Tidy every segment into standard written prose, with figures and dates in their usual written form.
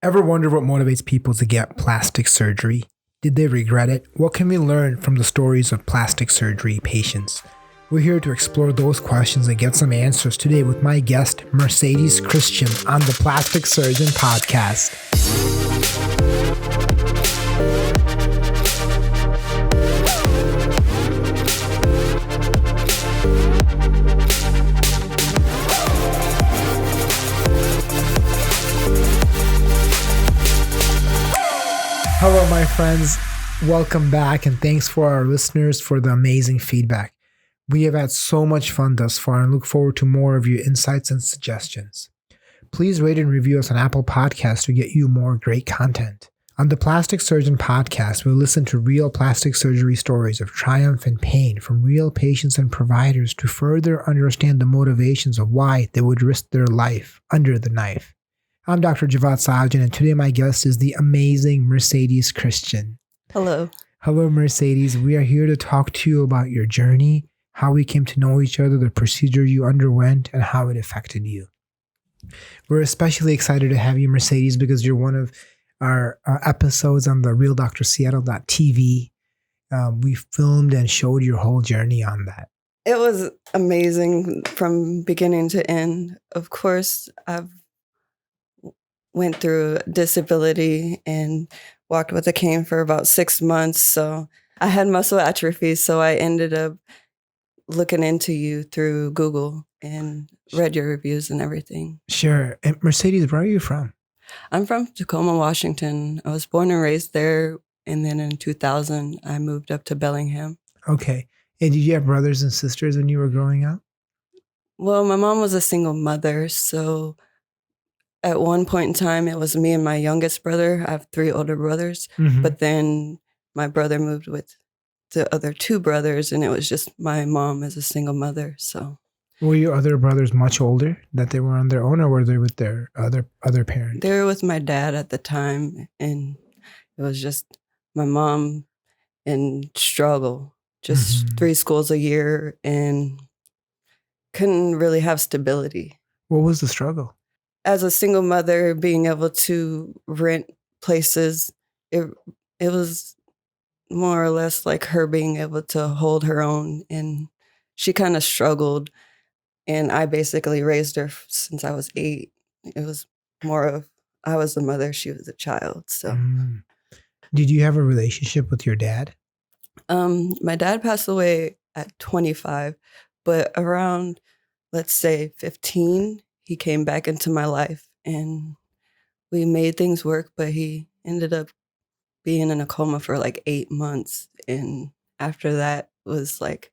Ever wonder what motivates people to get plastic surgery? Did they regret it? What can we learn from the stories of plastic surgery patients? We're here to explore those questions and get some answers today with my guest, Mercedes Christion, on the Plastic Surgeon Podcast. Hello, my friends. Welcome back, and thanks for our listeners for the amazing feedback. We have had so much fun thus far and look forward to more of your insights and suggestions. Please rate and review us on Apple Podcasts to get you more great content. On the Plastic Surgeon Podcast, we'll listen to real plastic surgery stories of triumph and pain from real patients and providers to further understand the motivations of why they would risk their life under the knife. I'm Dr. Sajan, and today my guest is the amazing Mercedes Christion. Hello. Hello, Mercedes. We are here to talk to you about your journey, how we came to know each other, the procedure you underwent, and how it affected you. We're especially excited to have you, Mercedes, because you're one of our episodes on the realdrseattle.tv. We filmed and showed your whole journey on that. It was amazing from beginning to end. Of course, I've went through disability and walked with a cane for about 6 months. So I had muscle atrophy. So I ended up looking into you through Google and read your reviews and everything. Sure. And Mercedes, where are you from? I'm from Tacoma, Washington. I was born and raised there. And then in 2000, I moved up to Bellingham. Okay. And did you have brothers and sisters when you were growing up? Well, my mom was a single mother. So at one point in time, it was me and my youngest brother. I have 3 older brothers. Mm-hmm. But then my brother moved with the other 2 brothers, and it was just my mom as a single mother. So, were your other brothers much older, that they were on their own, or were they with their other parents? They were with my dad at the time, and it was just my mom in struggle, just 3 schools a year, and couldn't really have stability. What was the struggle? As a single mother, being able to rent places, it was more or less like her being able to hold her own. And she kind of struggled. And I basically raised her since I was 8. It was more of, I was the mother, she was the child. So, Did you have a relationship with your dad? My dad passed away at 25, but around, let's say 15, he came back into my life and we made things work, but he ended up being in a coma for like 8 months. And after that was like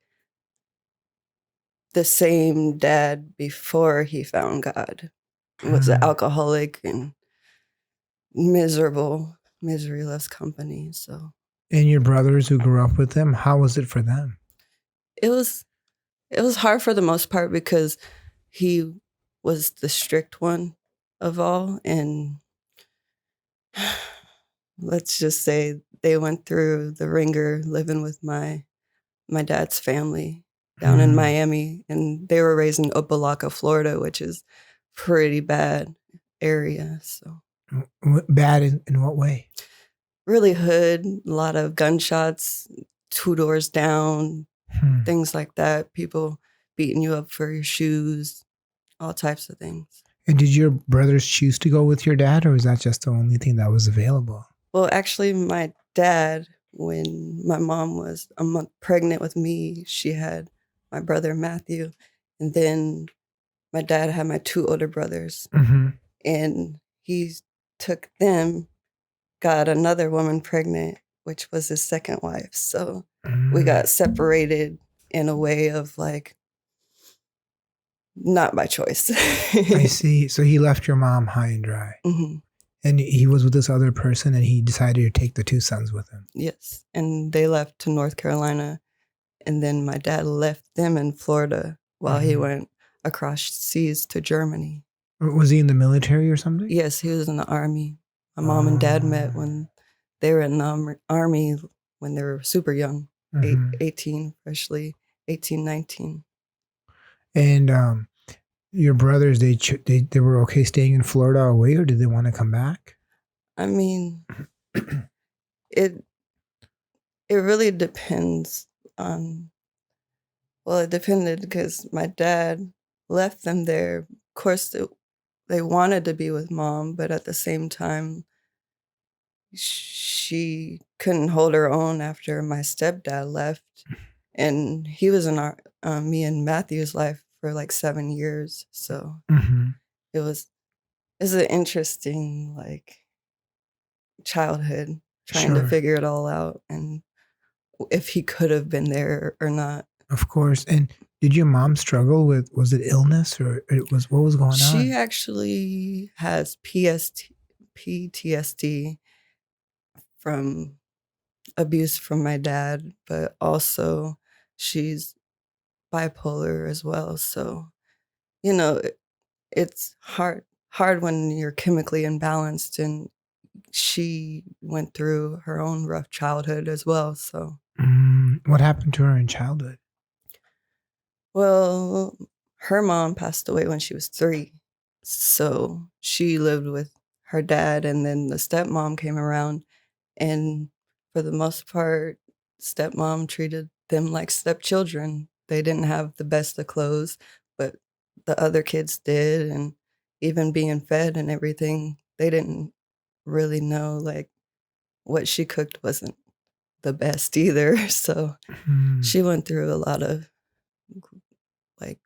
the same dad before he found God. He was an alcoholic and miserable. Misery loves company. So. And your brothers who grew up with them, how was it for them? It was hard for the most part because he was the strict one of all. And let's just say they went through the ringer living with my dad's family down in Miami. And they were raised in Opa-locka, Florida, which is pretty bad area. So bad in what way? Really hood, a lot of gunshots, 2 doors down, things like that. People beating you up for your shoes. All types of things. And did your brothers choose to go with your dad, or was that just the only thing that was available? Well, actually, my dad, when my mom was a month pregnant with me, she had my brother Matthew. And then my dad had my 2 older brothers. And he took them, got another woman pregnant, which was his second wife. So we got separated in a way of like, not by choice. I see. So he left your mom high and dry. And he was with this other person and he decided to take the 2 sons with him. Yes. And they left to North Carolina. And then my dad left them in Florida while he went across seas to Germany. Was he in the military or something? Yes, he was in the Army. My mom and dad met when they were in the Army when they were super young, 18, freshly 18, 19. And your brothers, they were okay staying in Florida away, or did they want to come back? I mean, it it really depends on. Well, it depended because my dad left them there. Of course, they wanted to be with mom, but at the same time, she couldn't hold her own after my stepdad left, and he was in our me and Matthew's life for like 7 years. So Hmm. it was it's an interesting like childhood trying to Sure. figure it all out and if he could have been there or not. Of course. And did your mom struggle with, was it illness or what was going She on? actually has PTSD from abuse from my dad, but also she's bipolar as well. So, you know, it's hard when you're chemically imbalanced, and she went through her own rough childhood as well. So, What happened to her in childhood? well, her mom passed away when she was 3. So, she lived with her dad, and then the stepmom came around, and for the most part, stepmom treated them like stepchildren. They didn't have the best of clothes, but the other kids did, and even being fed and everything, they didn't really know, like, what she cooked wasn't the best either. So, Mm. she went through like,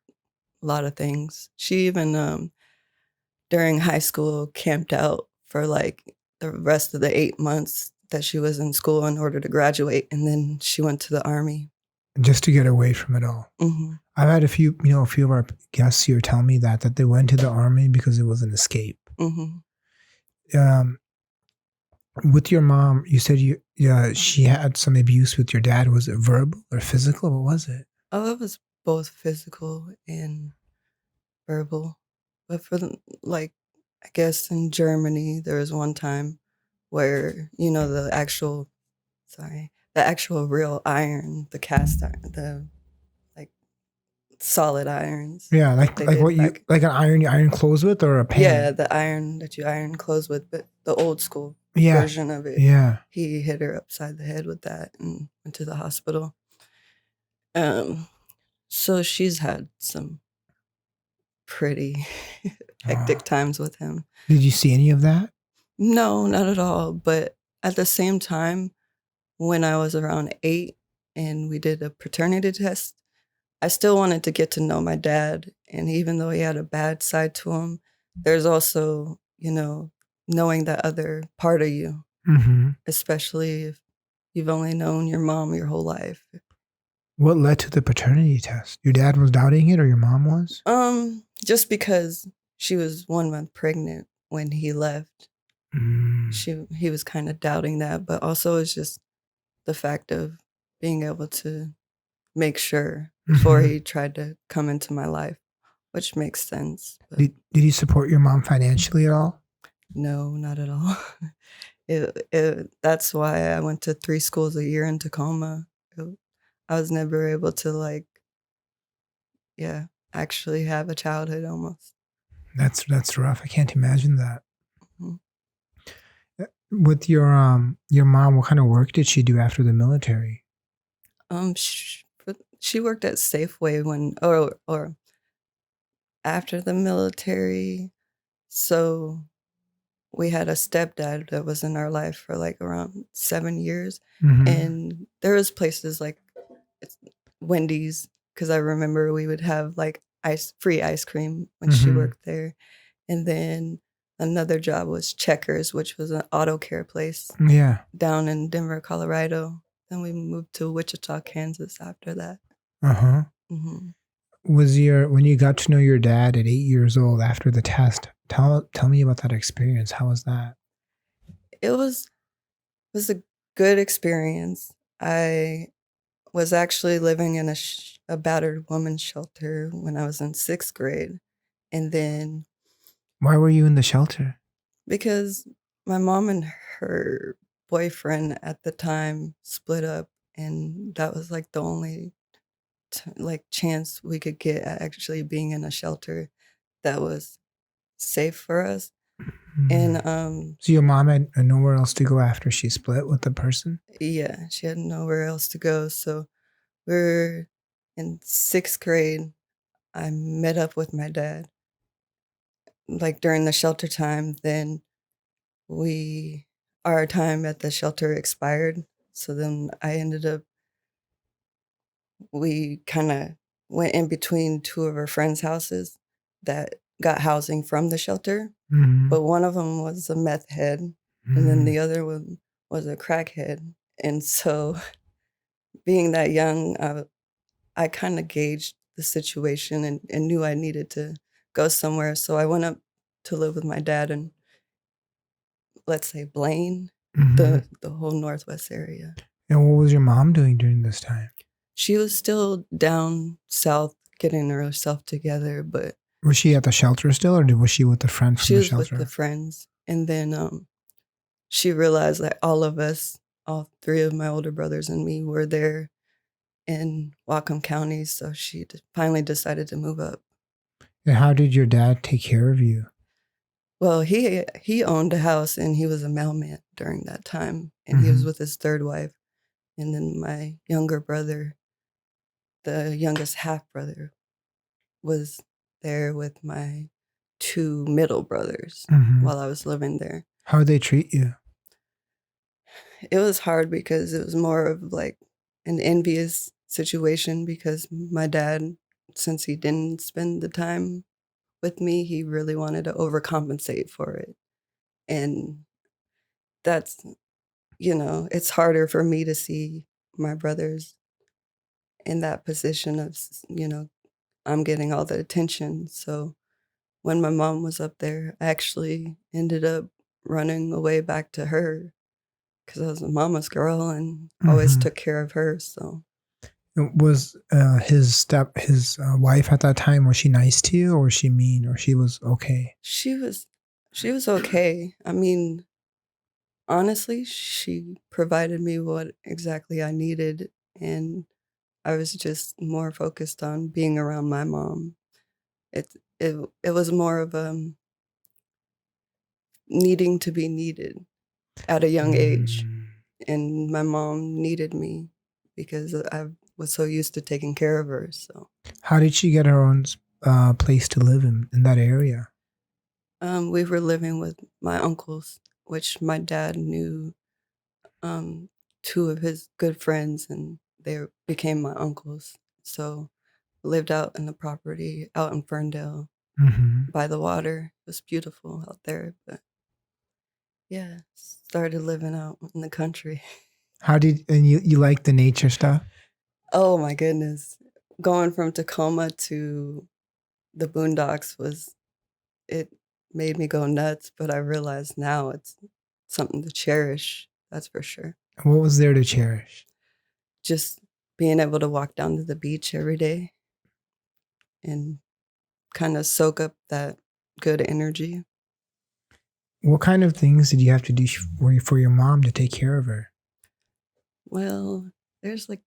a lot of things. She even, during high school, camped out for, like, the rest of the 8 months that she was in school in order to graduate, and then she went to the Army. Just to get away from it all. Mhm, I've had a few of our guests here tell me that they went to the army because it was an escape. mhm. Um, with your mom, you said she had some abuse with your dad. Was it verbal or physical? What was it? Oh, it was both physical and verbal, but for the like, I guess in Germany, there was one time where, the actual real iron, the cast iron, the, like, solid irons Yeah, like they like did what you back. like an iron you iron clothes with or a Yeah, pan? the iron that you iron clothes with, but the old school Yeah, version of it. yeah. He hit her upside the head with that and went to the hospital. Um, so she's had some pretty hectic Oh. times with him. Did you see any of that? No, not at all. But at the same time, when I was around 8 and we did a paternity test, I still wanted to get to know my dad. And even though he had a bad side to him, there's also, knowing that other part of you, Mm-hmm. especially if you've only known your mom your whole life. What led to the paternity test? Your dad was doubting it, or your mom was? Just because she was 1 month pregnant when he left, Mm. he was kind of doubting that, but also it's just the fact of being able to make sure before Mm-hmm. he tried to come into my life, which makes sense. But Did you support your mom financially at all? no, not at all. That's why I went to 3 schools a year in Tacoma. I was never able to, like, yeah, actually have a childhood almost. That's rough. I can't imagine that. Mhm. With your mom, what kind of work did she do after the military? She worked at Safeway or after the military. So we had a stepdad that was in our life for like around 7 years, Mm-hmm. and there was places like it's Wendy's because I remember we would have like free ice cream when she Mm-hmm. worked there, and then another job was Checkers, which was an auto care place Yeah. down in Denver, Colorado. Then we moved to Wichita, Kansas after that. Uh-huh. Hmm. Was when you got to know your dad at 8 years old after the test? Tell me about that experience. How was that? It was a good experience. I was actually living in a battered woman's shelter when I was in 6th grade. And then Why were you in the shelter? because my mom and her boyfriend at the time split up, and that was like the only like chance we could get at actually being in a shelter that was safe for us. And So your mom had nowhere else to go after she split with the person? yeah, she had nowhere else to go. So we're in 6th grade. I met up with my dad, like during the shelter time. Then our time at the shelter expired. So then we kind of went in between two of our friends' houses that got housing from the shelter. But one of them was a meth head, and then the other one was a crackhead. And so, being that young, I kind of gauged the situation and knew I needed to go somewhere. So I went up to live with my dad in, let's say, Blaine, the whole Northwest area. And what was your mom doing during this time? She was still down south getting herself together, but Was she at the shelter still, or was she with the friend from she the was shelter? with the friends. And then she realized that all of us, all 3 of my older brothers and me, were there in Whatcom County. So she finally decided to move up. And how did your dad take care of you? Well, he owned a house and he was a mailman during that time. And he was with his 3rd wife. And then my younger brother, the youngest half brother, was there with my 2 middle brothers while I was living there. How did they treat you? It was hard because it was more of like an envious situation because my dad, since he didn't spend the time with me, he really wanted to overcompensate for it. And that's, it's harder for me to see my brothers in that position of, I'm getting all the attention. So when my mom was up there, I actually ended up running away back to her because I was a mama's girl and always took care of her. So Was his wife at that time, was she nice to you, or was she mean, or she was okay? she was okay. I mean, honestly, she provided me what exactly I needed, and I was just more focused on being around my mom. It was more of needing to be needed at a young age, and my mom needed me because I was so used to taking care of her. So How did she get her own place to live in that area? we were living with my uncles, which my dad knew 2 of his good friends, and they became my uncles. So lived out in the property out in Ferndale by the water. It was beautiful out there, but yeah, started living out in the country. And you like the nature stuff? Oh my goodness. Going from Tacoma to the boondocks it made me go nuts, but I realize now it's something to cherish. That's for sure. What was there to cherish? Just being able to walk down to the beach every day and kind of soak up that good energy. What kind of things did you have to do for your mom to take care of her? Well, there's like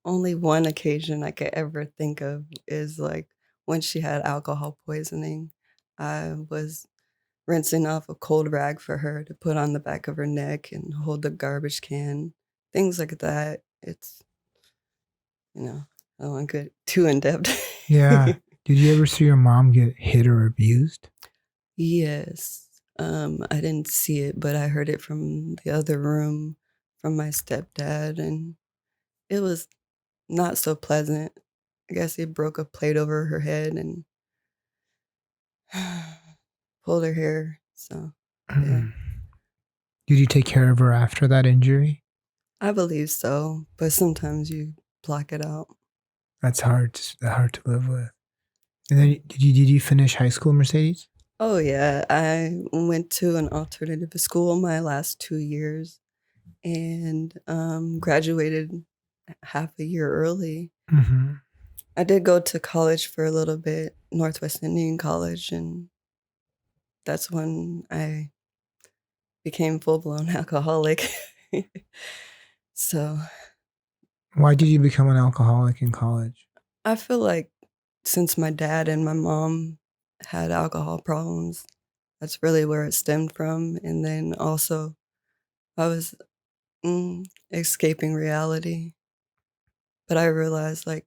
only one occasion I could ever think of is like when she had alcohol poisoning. I was rinsing off a cold rag for her to put on the back of her neck and hold the garbage can, things like that. It's, I don't want to get too in depth. Yeah. Did you ever see your mom get hit or abused? Yes. I didn't see it, but I heard it from the other room from my stepdad, and it was not so pleasant. I guess he broke a plate over her head and pulled her hair. So, yeah. Did you take care of her after that injury? I believe so, but sometimes you block it out. That's hard to live with. And then did you finish high school, Mercedes? Oh, yeah. I went to an alternative school my last 2 years and graduated half a year early. I did go to college for a little bit, Northwest Indian College, and that's when I became full-blown alcoholic. So Why did you become an alcoholic in college? I feel like since my dad and my mom had alcohol problems, that's really where it stemmed from. And then also I was escaping reality. But I realized, like,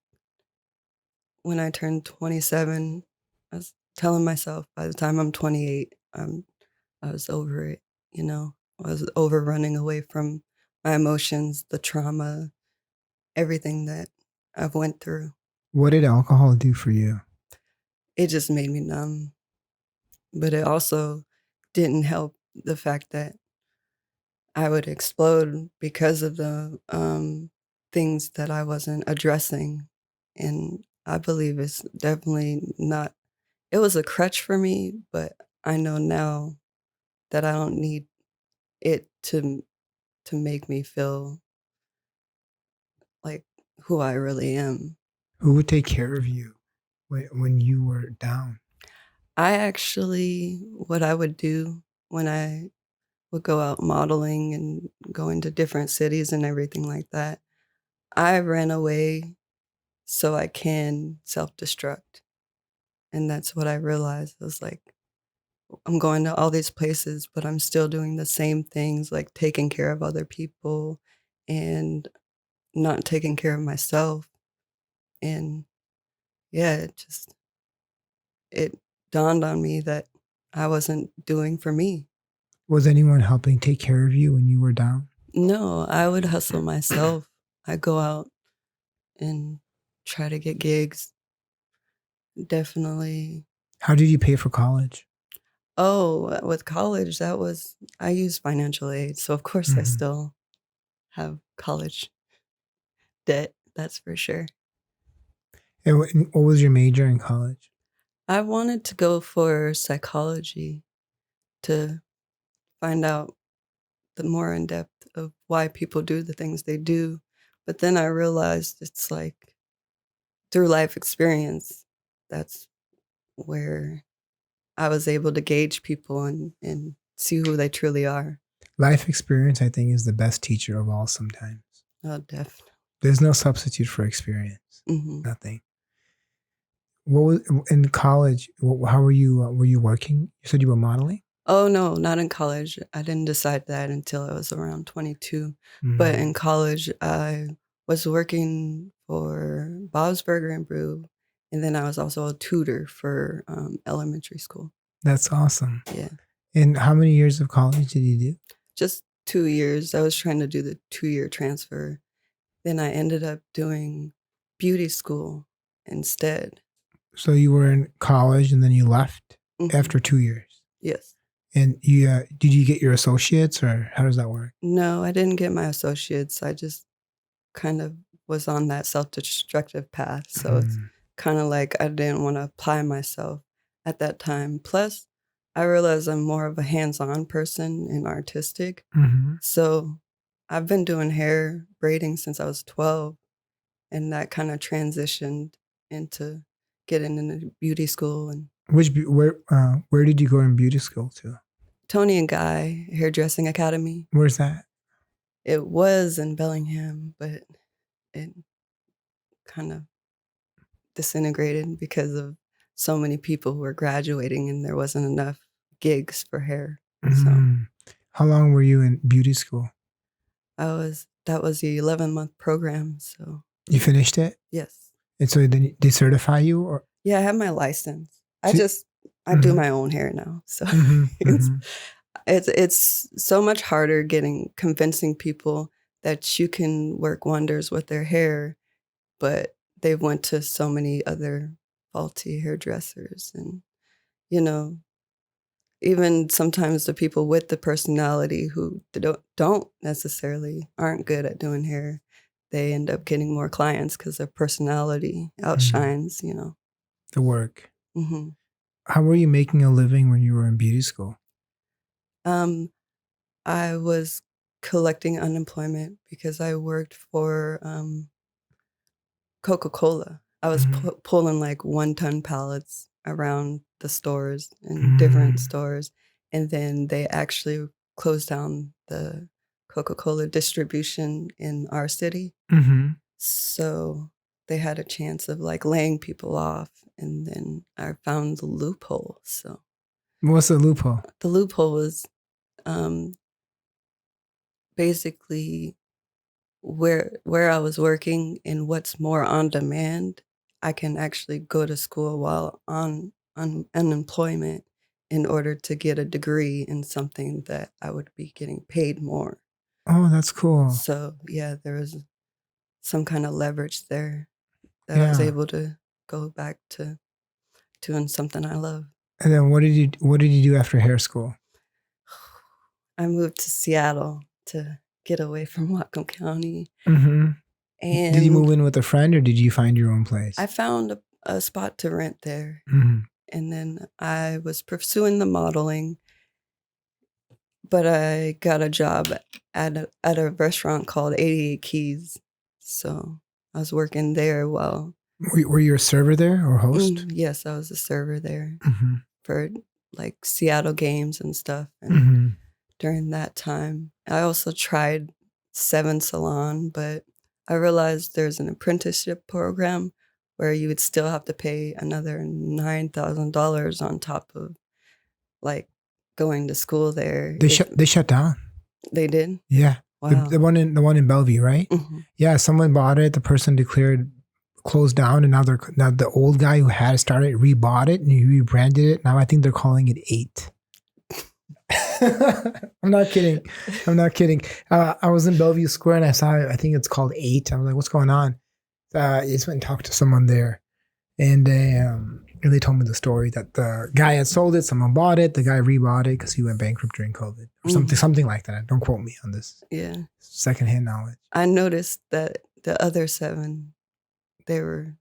when I turned 27, I was telling myself by the time I'm 28, I was over it, you know? I was over running away from my emotions, the trauma, everything that I've went through. What did alcohol do for you? It just made me numb. But it also didn't help the fact that I would explode because of the things that I wasn't addressing. And I believe it's definitely not, it was a crutch for me, but I know now that I don't need it to make me feel like who I really am. Who would take care of you when you were down? I actually, what I would do when I would go out modeling and going to different cities and everything like that, I ran away so I can self-destruct. And that's what I realized. I was like, I'm going to all these places, but I'm still doing the same things, like taking care of other people and not taking care of myself. And yeah, it dawned on me that I wasn't doing for me. Was anyone helping take care of you when you were down? No, I would hustle myself. I go out and try to get gigs. Definitely. How did you pay for college? Oh, with college, I used financial aid. So of course I Mhm. still have college debt. That's for sure. And what was your major in college? I wanted to go for psychology to find out the more in depth of why people do the things they do. But then I realized it's like through life experience, that's where I was able to gauge people and see who they truly are. Life experience, I think, is the best teacher of all sometimes. Oh, definitely. There's no substitute for experience. Hmm. Nothing. What was in college? How were you? Were you working? You said you were modeling. Oh, no, not in college. I didn't decide that until I was around 22. But Mm, in college, I was working for Bob's Burger and Brew. And then I was also a tutor for elementary school. that's awesome. Yeah. And how many years of college did you do? Just 2 years. I was trying to do the 2-year transfer. Then I ended up doing beauty school instead. So you were in college and then you left Mhm. after 2 years. Yes. And you did you get your associates or how does that work? No, I didn't get my associates. I just kind of was on that self-destructive path. So it's Mm, kind of like I didn't want to apply myself at that time. Plus, I realized I'm more of a hands-on person and artistic. mhm. So I've been doing hair braiding since I was 12, and that kind of transitioned into getting into beauty school. And Where did you go in beauty school to? Tony and Guy Hairdressing Academy. Where's that? It was in Bellingham, but it kind of disintegrated because of so many people who were graduating and there wasn't enough gigs for hair. So Mm. How long were you in beauty school? that was the 11-month program. So You finished it? yes. And so then they certify you or Yeah, I have my license. so, I do mhm, my own hair now. So mhm, it's mhm. it's so much harder convincing people that you can work wonders with their hair, but they went to so many other faulty hairdressers. And you know, even sometimes the people with the personality who don't necessarily aren't good at doing hair, they end up getting more clients because their personality Mhm. outshines, you know. The work. Hmm. How were you making a living when you were in beauty school? Um, I was collecting unemployment because I worked for Coca-Cola. I was Mhm. pulling like 1-ton pallets around the stores in different Mm, stores. And then they actually closed down the Coca-Cola distribution in our city. mhm. So they had a chance of like laying people off. And then I found the loophole. So What's the loophole? The loophole was basically where I was working and what's more on demand. I can actually go to school while on unemployment in order to get a degree in something that I would be getting paid more. Oh, that's cool. So yeah, there was some kind of leverage there that I was Yeah. able to go back to doing something I love. And then what did you do after hair school? I moved to Seattle to get away from Whatcom County. Mm-hmm. And did you move in with a friend or did you find your own place? I found a spot to rent there. Mm-hmm. And then I was pursuing the modeling, but I got a job at a restaurant called 88 Keys. So I was working there while... Were you a server there or host? Yes, I was a server there Mm-hmm. for like Seattle games and stuff. And Mm-hmm. during that time, I also tried 7 Salon, but I realized there's an apprenticeship program where you would still have to pay another $9,000 on top of like going to school there. They shut down. They did? Yeah. Wow. The one in Bellevue, right? Mm-hmm. Yeah, someone bought it. The person declared closed down, and now the old guy who had started rebought it and he rebranded it. Now I think they're calling it 8. I'm not kidding. I was in Bellevue Square and I saw it. I think it's called 8. I was like, "What's going on?" I just went and talked to someone there, and they told me the story that the guy had sold it. Someone bought it. The guy rebought it because he went bankrupt during COVID or something like that. Don't quote me on this. Yeah. Secondhand knowledge. I noticed that the other 7, they're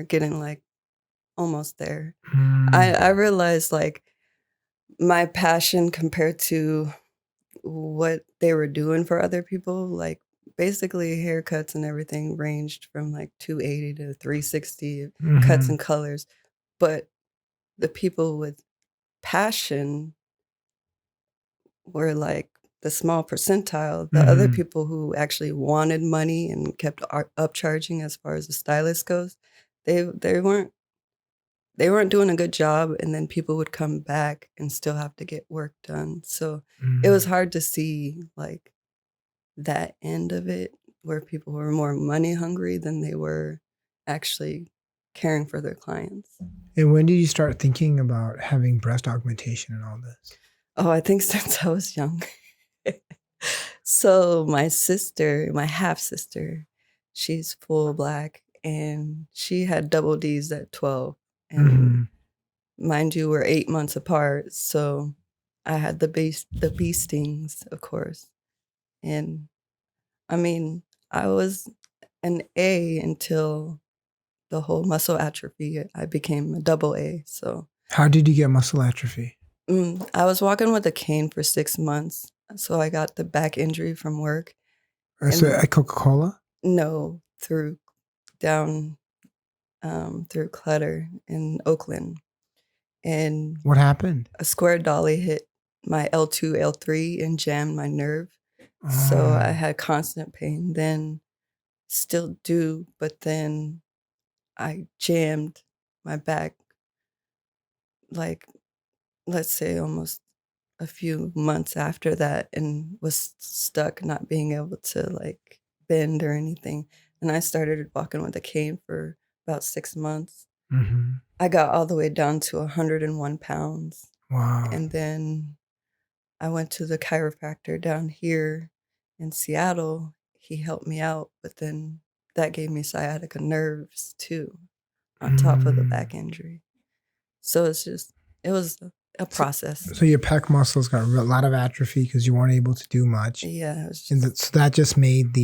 getting like almost there. I realized like my passion compared to what they were doing for other people, like basically haircuts and everything ranged from like 280 to 360 cuts and colors. But the people with passion were like the small percentile. The other people who actually wanted money and kept upcharging as far as the stylist goes, they weren't doing a good job, and then people would come back and still have to get work done. So it was hard to see like that end of it where people were more money hungry than they were actually caring for their clients. And when did you start thinking about having breast augmentation and all this? Oh, I think since I was young. So my sister, my half sister, she's full black and she had double D's at 12. And mind you, we're 8 months apart. So I had the bee stings, of course. And I mean, I was an A until the whole muscle atrophy. I became a double A. So how did you get muscle atrophy? I was walking with a cane for 6 months. So I got the back injury from work. So at Coca-Cola? No, through Clutter in Oakland. And what happened? A square dolly hit my L2, L3 and jammed my nerve. So I had constant pain. Then still do, but then I jammed my back, like, let's say almost a few months after that, and was stuck not being able to like bend or anything. And I started walking with a cane for about 6 months. I got all the way down to 101 pounds. Wow. And then I went to the chiropractor down here in Seattle. He helped me out, but then that gave me sciatica nerves too, on top of the back injury. So it was a process. So your pec muscles got a lot of atrophy because you weren't able to do much. Yeah. So that just made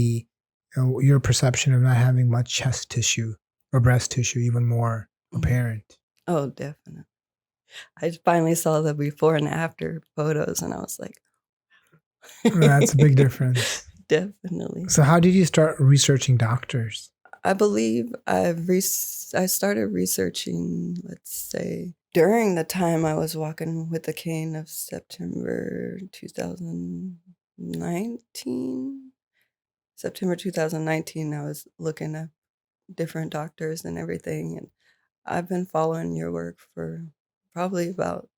your perception of not having much chest tissue or breast tissue even more apparent. Oh, definitely. I finally saw the before and after photos and I was like, that's a big difference. Definitely. So how did you start researching doctors? I believe I started researching, let's say, during the time I was walking with the cane of September 2019. September 2019, I was looking at different doctors and everything. And I've been following your work for probably about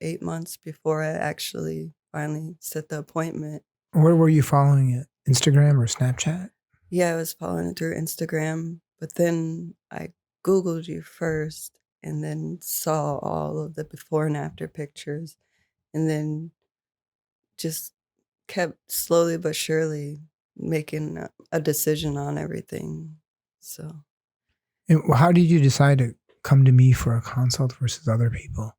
8 months before I actually finally set the appointment. Where were you following it? Instagram or Snapchat? Yeah, I was following it through Instagram, but then I Googled you first and then saw all of the before and after pictures and then just kept slowly but surely making a decision on everything. So, And how did you decide to come to me for a consult versus other people?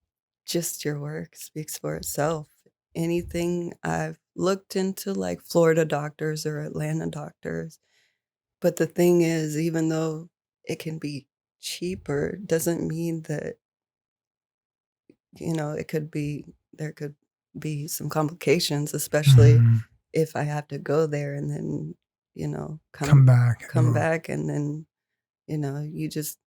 just your work speaks for itself. Anything I've looked into, like Florida doctors or Atlanta doctors. But the thing is, even though it can be cheaper, doesn't mean that, it could be, there could be some complications, especially Mhm. if I have to go there and then, Come back. come back and then, you just,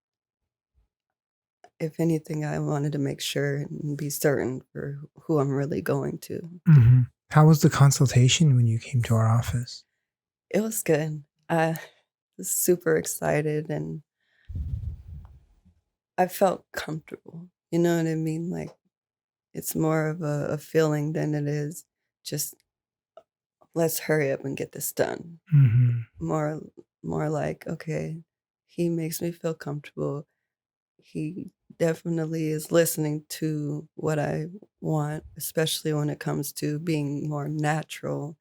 if anything, I wanted to make sure and be certain for who I'm really going to. Mm-hmm. How was the consultation when you came to our office? It was good. I was super excited and I felt comfortable. You know what I mean? Like it's more of a feeling than it is just let's hurry up and get this done. Mm-hmm. More more like, okay, he makes me feel comfortable. He definitely is listening to what I want, especially when it comes to being more natural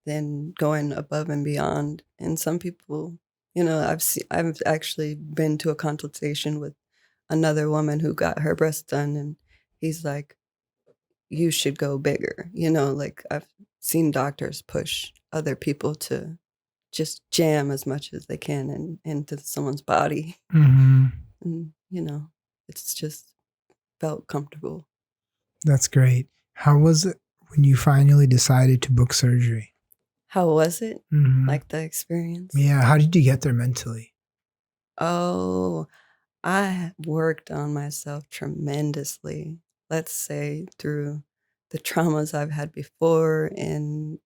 than going above and beyond. And some people, I've actually been to a consultation with another woman who got her breast done, and he's like, "You should go bigger." Like I've seen doctors push other people to just jam as much as they can into someone's body, Mm-hmm. and it's just felt comfortable. That's great. How was it when you finally decided to book surgery? How was it? Mm-hmm. Like the experience? Yeah. How did you get there mentally? Oh, I worked on myself tremendously. Let's say through the traumas I've had before and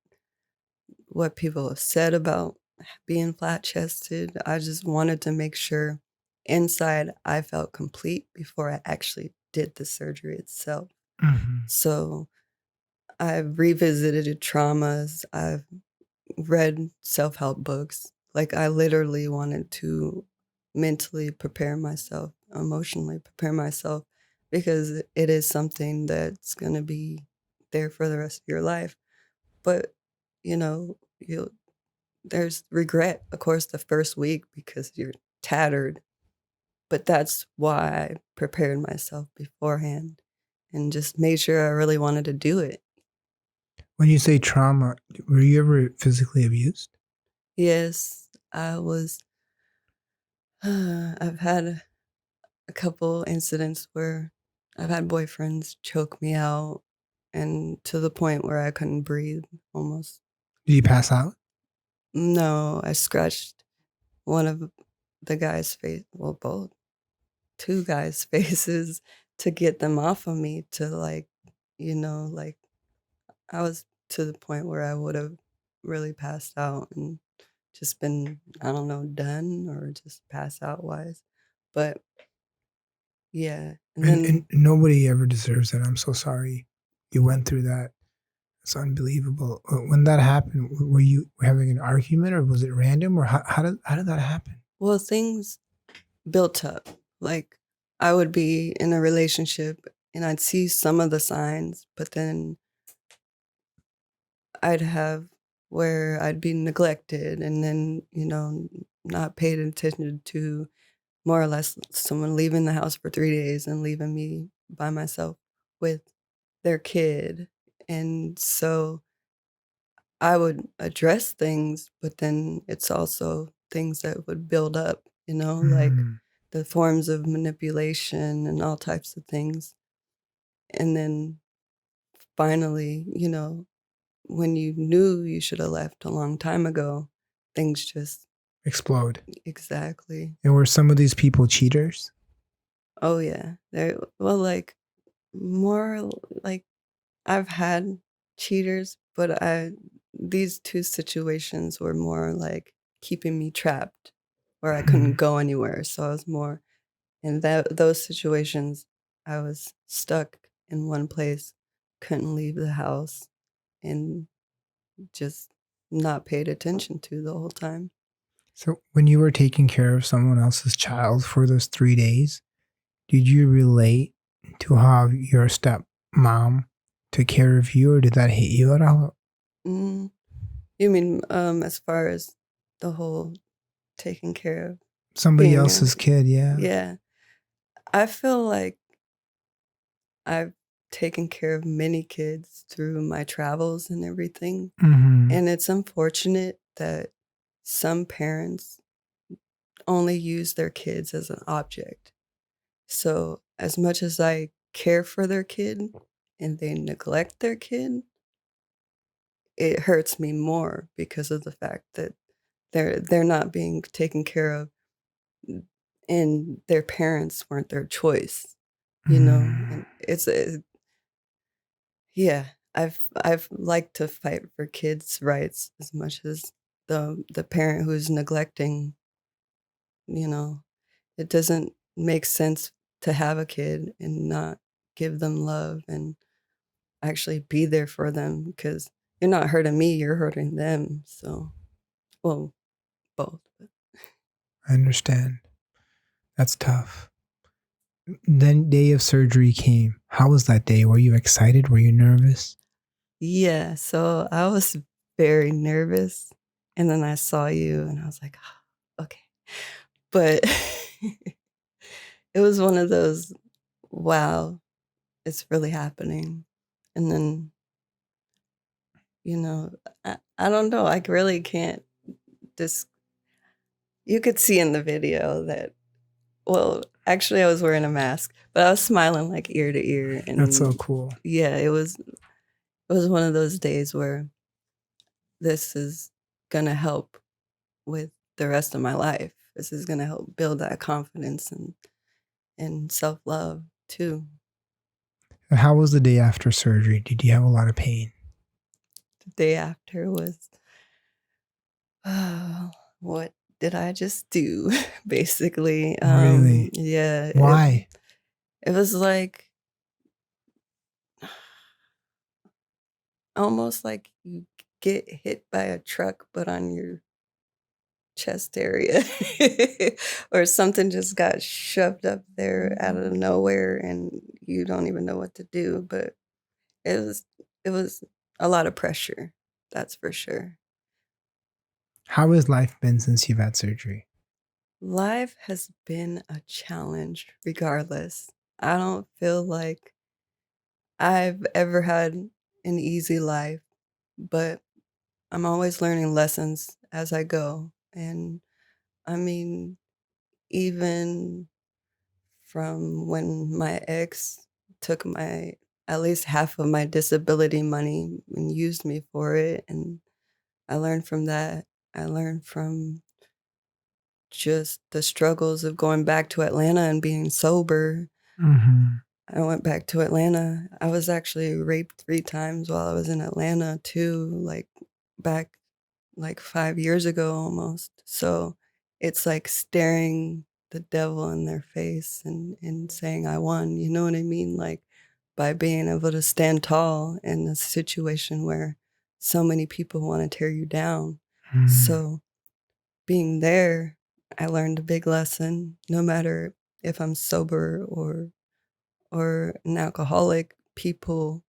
what people have said about being flat chested. I just wanted to make sure inside I felt complete before I actually did the surgery itself. Mm-hmm. So I've revisited traumas. I've read self help books. Like, I literally wanted to mentally prepare myself, emotionally prepare myself, because it is something that's going to be there for the rest of your life. But, you there's regret, of course, the first week because you're tattered. But that's why I prepared myself beforehand and just made sure I really wanted to do it. When you say trauma, were you ever physically abused? Yes, I was. I've had a couple incidents where I've had boyfriends choke me out and to the point where I couldn't breathe almost. Did you pass out? No, I scratched one of the guy's face, well, both, two guys' faces to get them off of me to like I was to the point where I would have really passed out and just been, I don't know, done or just pass out wise. But yeah. And And then nobody ever deserves that. I'm so sorry you went through that. It's unbelievable. When that happened, were you having an argument or was it random or how did that happen? well, things built up. Like I would be in a relationship and I'd see some of the signs, but then I'd have where I'd be neglected and then, not paid attention to, more or less someone leaving the house for 3 days and leaving me by myself with their kid. And so I would address things, but then it's also things that would build up, like Mm, the forms of manipulation and all types of things. And then finally, when you knew you should have left a long time ago, things just explode. exactly. And were some of these people cheaters? Oh yeah. Well, like more like I've had cheaters, but these two situations were more like keeping me trapped where I couldn't Mhm. go anywhere. So I was more in those situations I was stuck in one place, couldn't leave the house, and just not paid attention to the whole time. So when you were taking care of someone else's child for those 3 days, did you relate to how your stepmom took care of you, or did that hit you at all? Mm, you mean as far as the whole taking care of Somebody being else's kid, yeah. yeah. I feel like I've taken care of many kids through my travels and everything. Mm-hmm. And it's unfortunate that some parents only use their kids as an object. So, as much as I care for their kid and they neglect their kid, it hurts me more because of the fact that they're not being taken care of and their parents weren't their choice, you know? Mm. And yeah, I've liked to fight for kids' rights as much as the parent who's neglecting, you know. It doesn't make sense to have a kid and not give them love and actually be there for them because you're not hurting me, you're hurting them. So, well, both. I understand. That's tough. Then day of surgery came. How was that day? Were you excited? Were you nervous? Yeah, so I was very nervous and then I saw you and I was like, "Ah, okay." But it was one of those, wow, it's really happening. And then, I don't know. I really can't just, you could see in the video that, well, actually, I was wearing a mask, but I was smiling like ear to ear. That's so And cool. yeah, it was one of those days where this is going to help with the rest of my life. This is going to help build that confidence and self love too. And how was the day after surgery? Did you have a lot of pain? The day after was, oh, what did I just do? Basically, Really? yeah. Why? It was like almost like you get hit by a truck, but on your chest area, or something just got shoved up there out of nowhere, and you don't even know what to do. But it was it was a lot of pressure, that's for sure. How has life been since you've had surgery? Life has been a challenge regardless. I don't feel like I've ever had an easy life, but I'm always learning lessons as I go. And I mean, even from when my ex took my at least half of my disability money and used me for it, and I learned from that. I learned from just the struggles of going back to Atlanta and being sober. Mm-hmm. I went back to Atlanta. I was actually raped 3 times while I was in Atlanta too, like, back, like, 5 years ago almost. So, it's like staring the devil in their face and saying, "I won," you know what I mean? Like, by being able to stand tall in a situation where so many people wanna tear you down. Mm. So, being there, I learned a big lesson. No matter if I'm sober or an alcoholic, people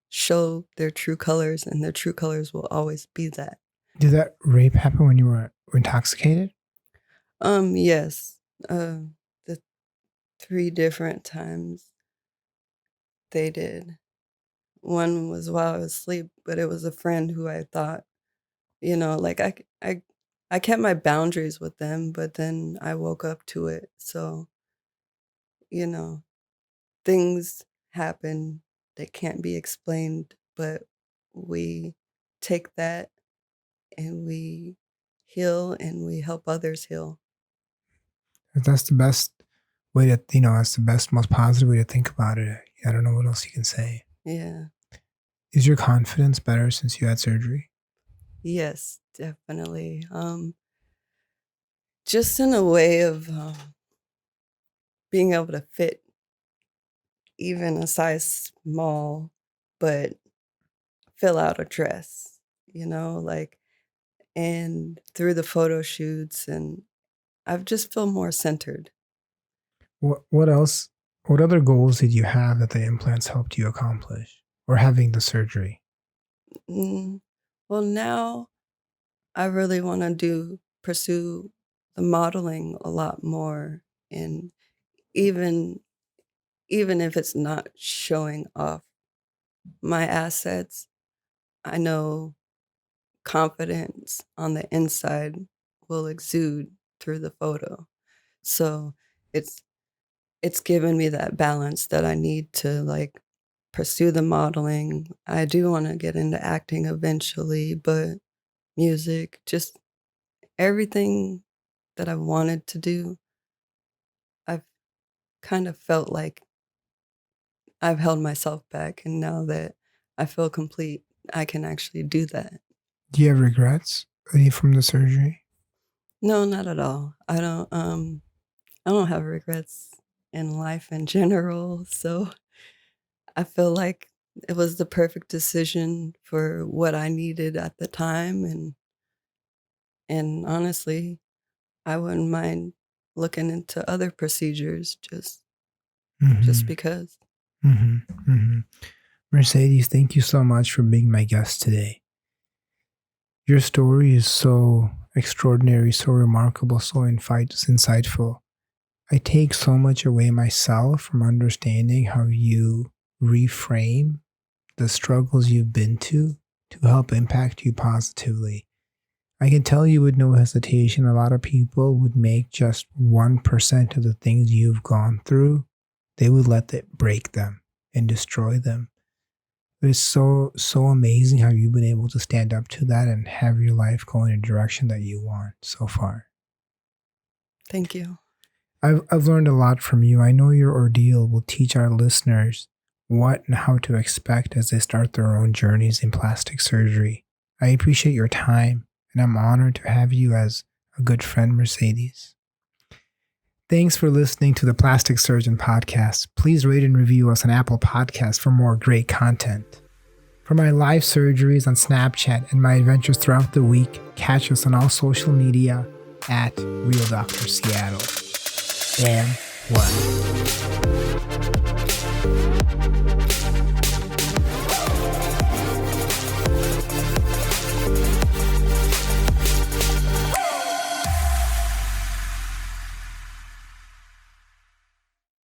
show their true colors, and their true colors will always be that. Did that rape happen when you were intoxicated? Yes. The 3 different times they did. One was while I was asleep, but it was a friend who I thought, like I kept my boundaries with them, but then I woke up to it. So, you know, things happen that can't be explained, but we take that and we heal and we help others heal. That's the best way to, that's the best, most positive way to think about it. I don't know what else you can say. Yeah. Is your confidence better since you had surgery? Yes, definitely. Just in a way of being able to fit even a size small, but fill out a dress, like, and through the photo shoots, and I've just feel more centered. What else? What other goals did you have that the implants helped you accomplish, or having the surgery? Mm, well, now I really want to pursue the modeling a lot more, and even even if it's not showing off my assets, I know confidence on the inside will exude through the photo. So it's it's given me that balance that I need to like pursue the modeling. I do want to get into acting eventually, but music, just everything that I've wanted to do, I've kind of felt like I've held myself back. And now that I feel complete, I can actually do that. Do you have regrets from the surgery? No, not at all. I don't have regrets in life in general. So I feel like it was the perfect decision for what I needed at the time. And honestly, I wouldn't mind looking into other procedures just Mm-hmm. because. Mm-hmm. Mm-hmm. Mercedes, thank you so much for being my guest today. Your story is so extraordinary, so remarkable, so insightful. I take so much away myself from understanding how you reframe the struggles you've been to help impact you positively. I can tell you with no hesitation, a lot of people would make just 1% of the things you've gone through, they would let it break them and destroy them. But it's so amazing how you've been able to stand up to that and have your life go in a direction that you want so far. Thank you. I've learned a lot from you. I know your ordeal will teach our listeners what and how to expect as they start their own journeys in plastic surgery. I appreciate your time, and I'm honored to have you as a good friend, Mercedes. Thanks for listening to the Plastic Surgeon Podcast. Please rate and review us on Apple Podcasts for more great content. For my live surgeries on Snapchat and my adventures throughout the week, catch us on all social media at realdrseattle. And what?